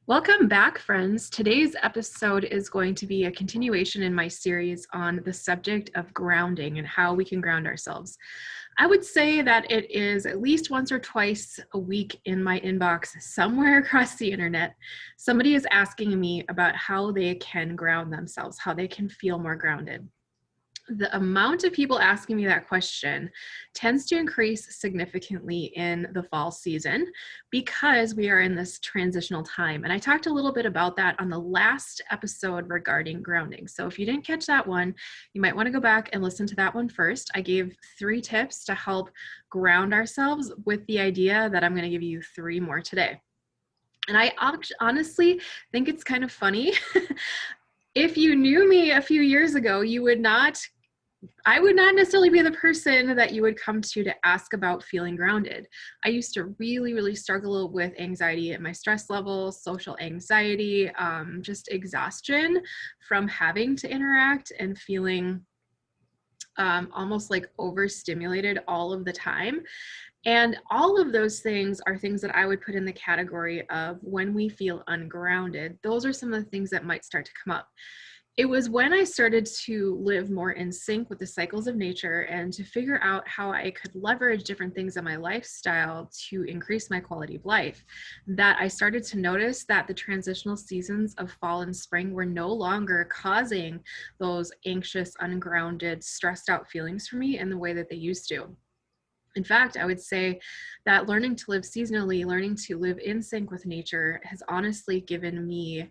Welcome back, friends. Today's episode is going to be a continuation in my series on the subject of grounding and how we can ground ourselves. I would say that it is at least once or twice a week in my inbox somewhere across the internet. Somebody is asking me about how they can ground themselves, how they can feel more grounded. The amount of people asking me that question tends to increase significantly in the fall season because we are in this transitional time. And I talked a little bit about that on the last episode regarding grounding. So if you didn't catch that one, you might want to go back and listen to that one first. I gave 3 tips to help ground ourselves with the idea that I'm going to give you 3 more today. And I honestly think it's kind of funny. If you knew me a few years ago, I would not necessarily be the person that you would come to ask about feeling grounded. I used to really struggle with anxiety at my stress level, social anxiety, just exhaustion from having to interact and feeling almost like overstimulated all of the time. And all of those things are things that I would put in the category of when we feel ungrounded. Those are some of the things that might start to come up. It was when I started to live more in sync with the cycles of nature and to figure out how I could leverage different things in my lifestyle to increase my quality of life that I started to notice that the transitional seasons of fall and spring were no longer causing those anxious, ungrounded, stressed out feelings for me in the way that they used to. In fact, I would say that learning to live seasonally, learning to live in sync with nature has honestly given me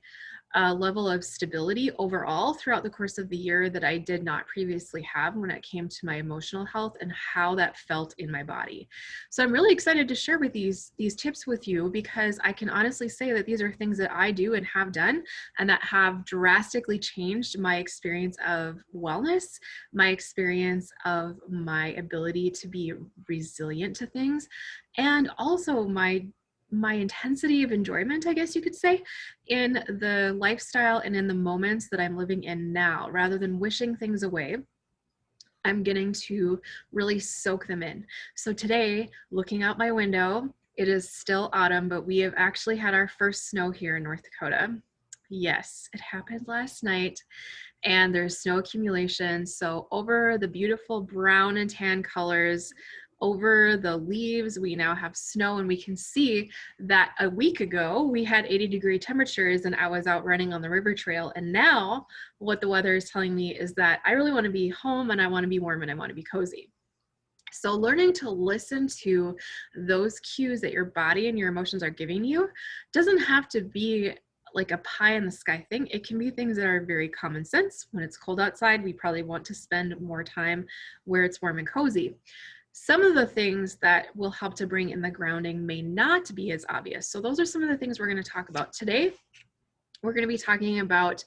a level of stability overall throughout the course of the year that I did not previously have when it came to my emotional health and how that felt in my body. So I'm really excited to share with these tips with you because I can honestly say that these are things that I do and have done and that have drastically changed my experience of wellness, my experience of my ability to be resilient to things, and also my intensity of enjoyment, I guess you could say, in the lifestyle and in the moments that I'm living in now. Rather than wishing things away, I'm getting to really soak them in. So today, looking out my window, it is still autumn, but we have actually had our first snow here in North Dakota. Yes, it happened last night, and there's snow accumulation. So over the beautiful brown and tan colors, over the leaves, we now have snow, and we can see that a week ago we had 80-degree temperatures and I was out running on the river trail. And now what the weather is telling me is that I really want to be home and I want to be warm and I want to be cozy. So learning to listen to those cues that your body and your emotions are giving you doesn't have to be like a pie in the sky thing. It can be things that are very common sense. When it's cold outside, we probably want to spend more time where it's warm and cozy. Some of the things that will help to bring in the grounding may not be as obvious. So those are some of the things we're going to talk about today. We're going to be talking about,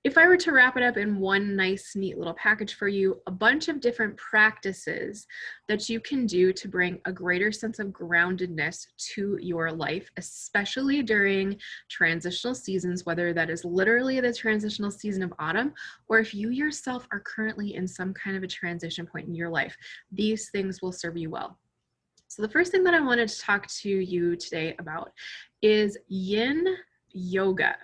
if I were to wrap it up in one nice, neat little package for you, a bunch of different practices that you can do to bring a greater sense of groundedness to your life, especially during transitional seasons, whether that is literally the transitional season of autumn, or if you yourself are currently in some kind of a transition point in your life. These things will serve you well. So the first thing that I wanted to talk to you today about is yin yoga.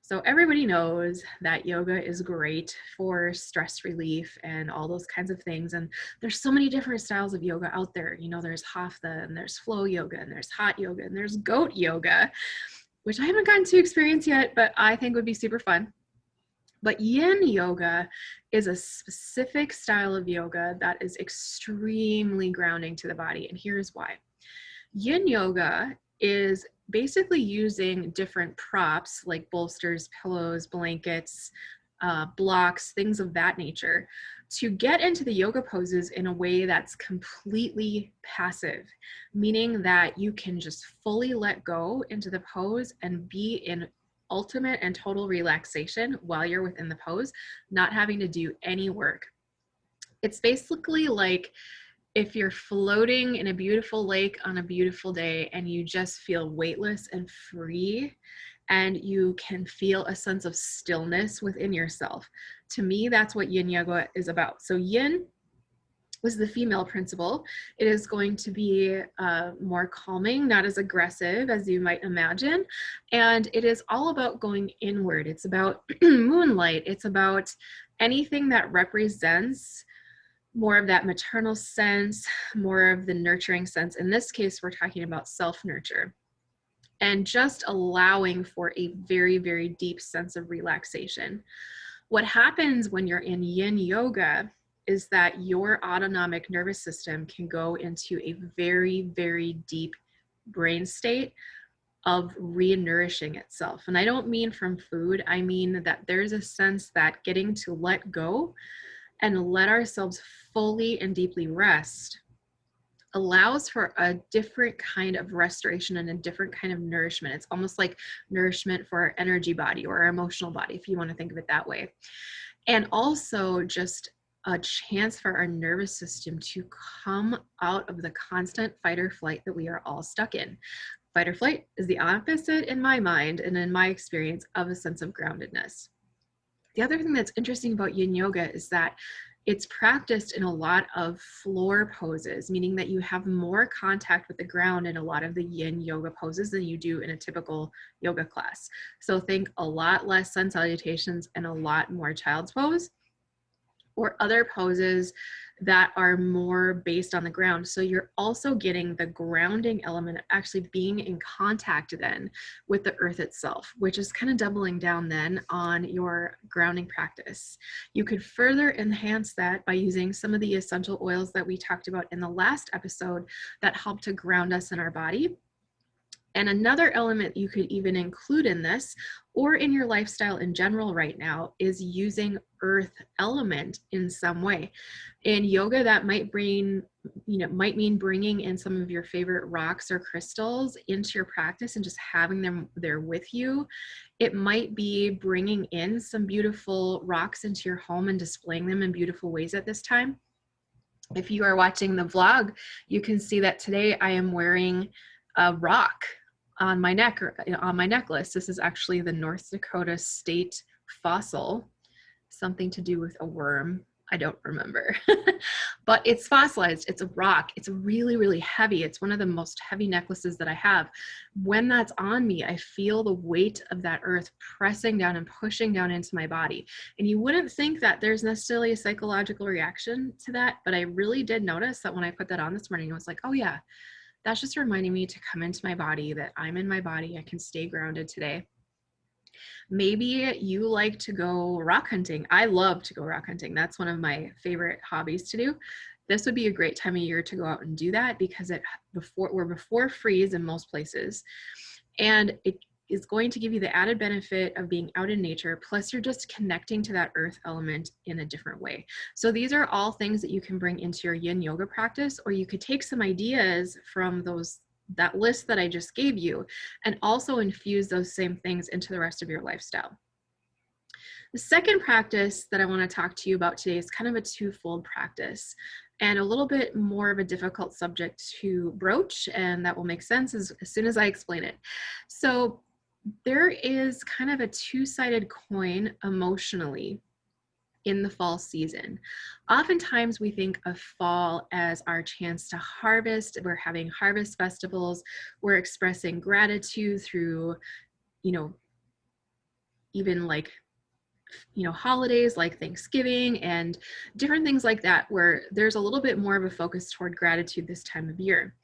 So everybody knows that yoga is great for stress relief and all those kinds of things. And there's so many different styles of yoga out there. You know, there's hatha and there's flow yoga and there's hot yoga and there's goat yoga, which I haven't gotten to experience yet, but I think would be super fun. But yin yoga is a specific style of yoga that is extremely grounding to the body. And here's why. Yin yoga is basically using different props like bolsters, pillows, blankets, blocks, things of that nature to get into the yoga poses in a way that's completely passive, meaning that you can just fully let go into the pose and be in ultimate and total relaxation while you're within the pose, not having to do any work. It's basically like if you're floating in a beautiful lake on a beautiful day and you just feel weightless and free and you can feel a sense of stillness within yourself. To me, that's what yin yoga is about. So yin is the female principle. It is going to be more calming, not as aggressive as you might imagine. And it is all about going inward. It's about moonlight. It's about anything that represents more of that maternal sense, more of the nurturing sense. In this case, we're talking about self-nurture and just allowing for a very, very deep sense of relaxation. What happens when you're in yin yoga is that your autonomic nervous system can go into a very, very deep brain state of re-nourishing itself. And I don't mean from food, I mean that there's a sense that getting to let go and let ourselves fully and deeply rest allows for a different kind of restoration and a different kind of nourishment. It's almost like nourishment for our energy body or our emotional body, if you want to think of it that way. And also just a chance for our nervous system to come out of the constant fight or flight that we are all stuck in. Fight or flight is the opposite in my mind and in my experience of a sense of groundedness. The other thing that's interesting about yin yoga is that it's practiced in a lot of floor poses, meaning that you have more contact with the ground in a lot of the yin yoga poses than you do in a typical yoga class. So think a lot less sun salutations and a lot more child's pose or other poses that are more based on the ground. So you're also getting the grounding element of actually being in contact then with the earth itself, which is kind of doubling down then on your grounding practice. You could further enhance that by using some of the essential oils that we talked about in the last episode that help to ground us in our body. And another element you could even include in this or in your lifestyle in general right now is using earth element in some way. In yoga, that might might mean bringing in some of your favorite rocks or crystals into your practice and just having them there with you. It might be bringing in some beautiful rocks into your home and displaying them in beautiful ways at this time. If you are watching the vlog, you can see that today I am wearing a rock on my neck or on my necklace. This is actually the North Dakota state fossil, something to do with a worm. I don't remember, but it's fossilized. It's a rock. It's really, really heavy. It's one of the most heavy necklaces that I have. When that's on me, I feel the weight of that earth pressing down and pushing down into my body. And you wouldn't think that there's necessarily a psychological reaction to that, but I really did notice that when I put that on this morning, I was like, oh yeah, that's just reminding me to come into my body, that I'm in my body. I can stay grounded today. Maybe you like to go rock hunting. I love to go rock hunting. That's one of my favorite hobbies to do. This would be a great time of year to go out and do that because we're before freeze in most places. And it is going to give you the added benefit of being out in nature, plus you're just connecting to that earth element in a different way. So these are all things that you can bring into your yin yoga practice, or you could take some ideas from that list that I just gave you and also infuse those same things into the rest of your lifestyle. The second practice that I want to talk to you about today is kind of a twofold practice and a little bit more of a difficult subject to broach, and that will make sense as soon as I explain it. So there is kind of a two-sided coin emotionally in the fall season. Oftentimes we think of fall as our chance to harvest. We're having harvest festivals. We're expressing gratitude through, even like, holidays like Thanksgiving and different things like that, where there's a little bit more of a focus toward gratitude this time of year.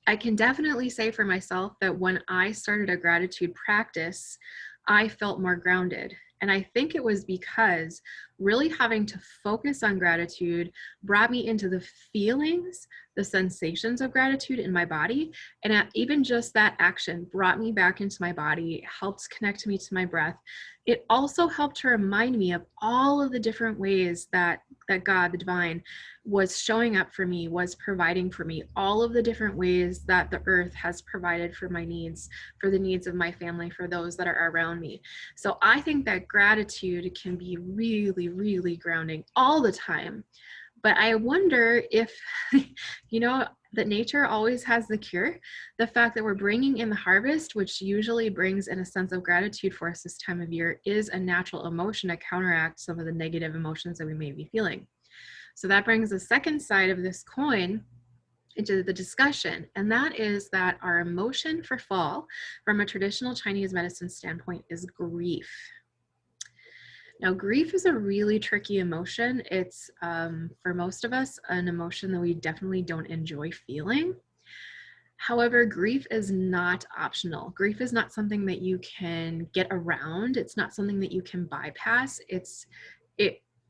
I can definitely say for myself that when I started a gratitude practice, I felt more grounded. And I think it was because really having to focus on gratitude brought me into the feelings, the sensations of gratitude in my body. And even just that action brought me back into my body, helped connect me to my breath. It also helped to remind me of all of the different ways that God, the divine, was showing up for me, was providing for me, all of the different ways that the earth has provided for my needs, for the needs of my family, for those that are around me. So I think that gratitude can be really, really grounding all the time. But I wonder if, that nature always has the cure. The fact that we're bringing in the harvest, which usually brings in a sense of gratitude for us this time of year, is a natural emotion to counteract some of the negative emotions that we may be feeling. So that brings the second side of this coin into the discussion, and that is that our emotion for fall from a traditional Chinese medicine standpoint is grief. Now, grief is a really tricky emotion. It's, for most of us, an emotion that we definitely don't enjoy feeling. However, grief is not optional. Grief is not something that you can get around. It's not something that you can bypass.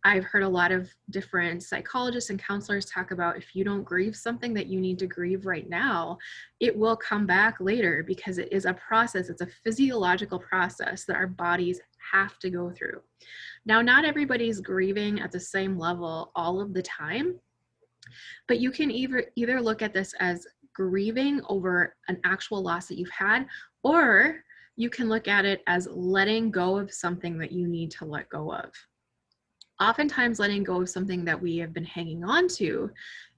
I've heard a lot of different psychologists and counselors talk about if you don't grieve something that you need to grieve right now, it will come back later because it is a process. It's a physiological process that our bodies have to go through. Now, not everybody's grieving at the same level all of the time, but you can either look at this as grieving over an actual loss that you've had, or you can look at it as letting go of something that you need to let go of. Oftentimes, letting go of something that we have been hanging on to,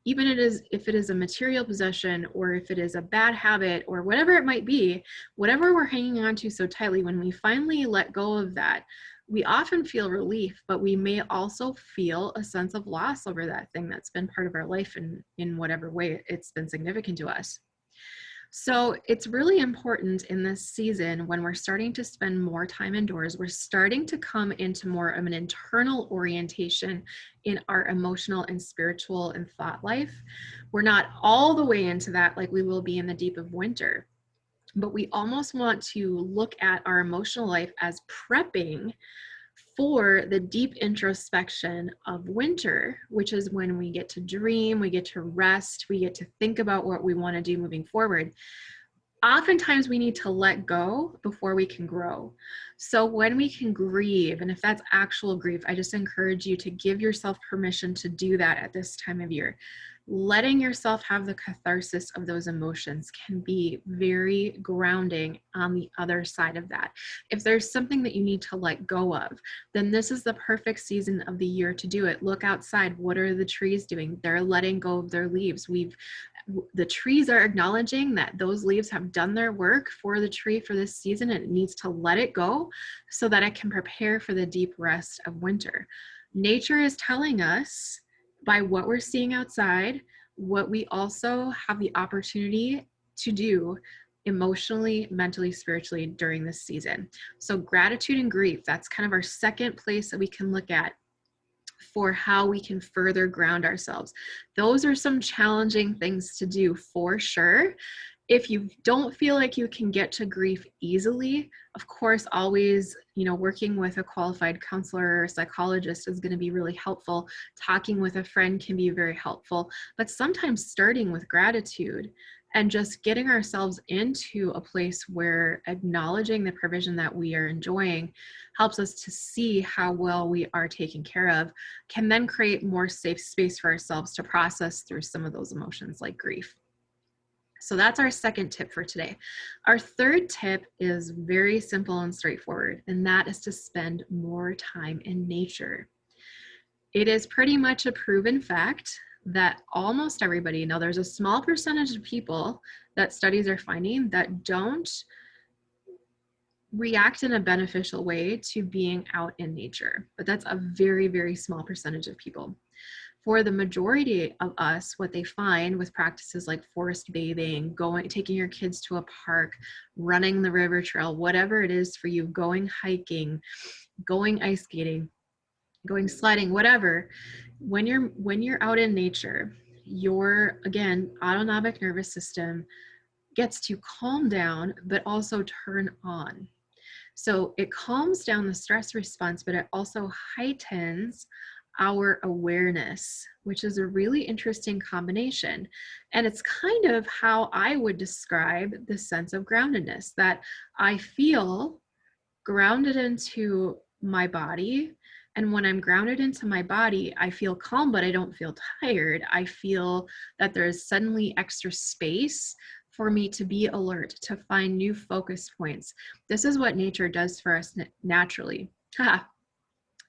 even if it is a material possession or if it is a bad habit or whatever it might be, whatever we're hanging on to so tightly, when we finally let go of that, we often feel relief, but we may also feel a sense of loss over that thing that's been part of our life and in whatever way it's been significant to us. So it's really important in this season when we're starting to spend more time indoors, we're starting to come into more of an internal orientation in our emotional and spiritual and thought life. We're not all the way into that like we will be in the deep of winter, but we almost want to look at our emotional life as prepping for the deep introspection of winter, which is when we get to dream, we get to rest, we get to think about what we want to do moving forward. Oftentimes we need to let go before we can grow. So when we can grieve, and if that's actual grief, I just encourage you to give yourself permission to do that at this time of year. Letting yourself have the catharsis of those emotions can be very grounding on the other side of that. If there's something that you need to let go of, then this is the perfect season of the year to do it. Look outside. What are the trees doing? They're letting go of their leaves. The trees are acknowledging that those leaves have done their work for the tree for this season, and it needs to let it go so that it can prepare for the deep rest of winter. Nature is telling us by what we're seeing outside, what we also have the opportunity to do emotionally, mentally, spiritually during this season. So gratitude and grief, that's kind of our second place that we can look at for how we can further ground ourselves. Those are some challenging things to do for sure. If you don't feel like you can get to grief easily, of course, always, working with a qualified counselor or psychologist is going to be really helpful. Talking with a friend can be very helpful, but sometimes starting with gratitude and just getting ourselves into a place where acknowledging the provision that we are enjoying helps us to see how well we are taken care of, can then create more safe space for ourselves to process through some of those emotions like grief. So that's our second tip for today. Our third tip is very simple and straightforward, and that is to spend more time in nature. It is pretty much a proven fact that almost everybody, now there's a small percentage of people that studies are finding that don't react in a beneficial way to being out in nature, but that's a very, very small percentage of people. For the majority of us, what they find with practices like forest bathing, taking your kids to a park, running the river trail, whatever it is for you, going hiking, going ice skating, going sledding, whatever, when you're out in nature, your, again, autonomic nervous system gets to calm down, but also turn on. So it calms down the stress response, but it also heightens our awareness, which is a really interesting combination. And it's kind of how I would describe the sense of groundedness, that I feel grounded into my body. And when I'm grounded into my body, I feel calm, but I don't feel tired. I feel that there is suddenly extra space for me to be alert, to find new focus points. This is what nature does for us naturally.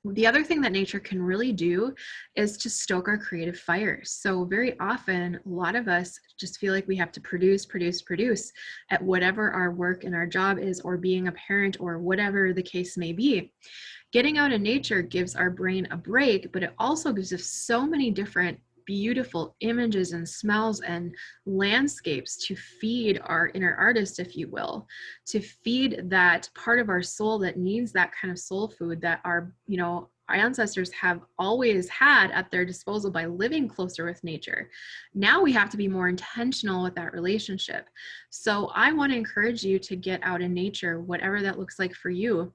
The other thing that nature can really do is to stoke our creative fires. So very often, a lot of us just feel like we have to produce at whatever our work and our job is, or being a parent, or whatever the case may be. Getting out in nature gives our brain a break, but it also gives us so many different beautiful images and smells and landscapes to feed our inner artist, if you will, to feed that part of our soul that needs that kind of soul food that our ancestors have always had at their disposal by living closer with nature. Now we have to be more intentional with that relationship. So I want to encourage you to get out in nature, whatever that looks like for you.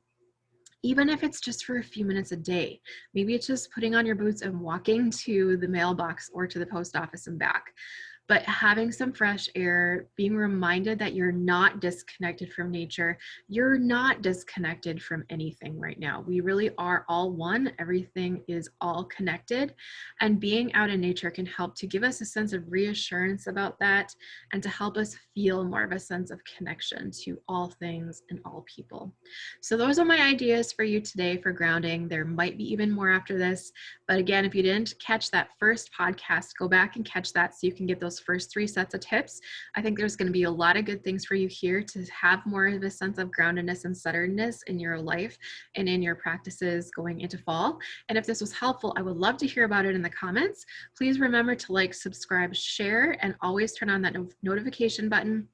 Even if it's just for a few minutes a day. Maybe it's just putting on your boots and walking to the mailbox or to the post office and back. But having some fresh air, being reminded that you're not disconnected from nature, you're not disconnected from anything right now. We really are all one. Everything is all connected. And being out in nature can help to give us a sense of reassurance about that and to help us feel more of a sense of connection to all things and all people. So those are my ideas for you today for grounding. There might be even more after this. But again, if you didn't catch that first podcast, go back and catch that so you can get those first 3 sets of tips. I think there's going to be a lot of good things for you here to have more of a sense of groundedness and centeredness in your life and in your practices going into fall. And if this was helpful, I would love to hear about it in the comments. Please remember to like, subscribe, share, and always turn on that notification button.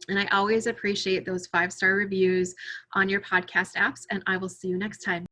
And I always appreciate those 5-star reviews on your podcast apps, and I will see you next time.